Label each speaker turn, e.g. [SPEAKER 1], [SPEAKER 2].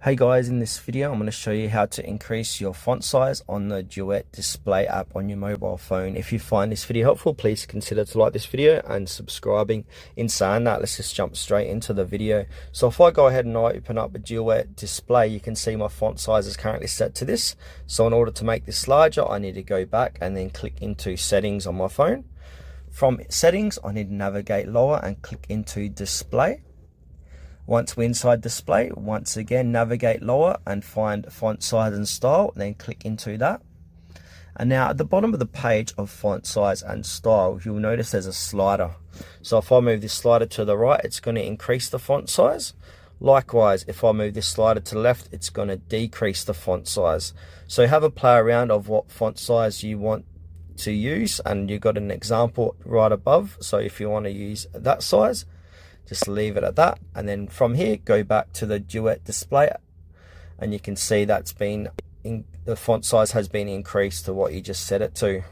[SPEAKER 1] Hey guys, in this video I'm going to show you how to increase your font size on the Duet Display app on your mobile phone. If you find this video helpful, please consider to like this video and subscribing. In saying that, let's just jump straight into the video. So if I go ahead and I open up a Duet Display, you can see my font size is currently set to this. So in order to make this larger, I need to go back and then click into settings on my phone. From settings, I need to navigate lower and click into display. Once we're inside display, once again navigate lower and find font size and style, then click into that. And now at the bottom of the page of font size and style, you'll notice there's a slider. So if I move this slider to the right, it's going to increase the font size. Likewise, if I move this slider to the left, it's going to decrease the font size. So have a play around of what font size you want to use, and you've got an example right above. So if you want to use that size, just leave it at that, and then from here go back to the Duet Display and you can see that's been the font size has been increased to what you just set it to.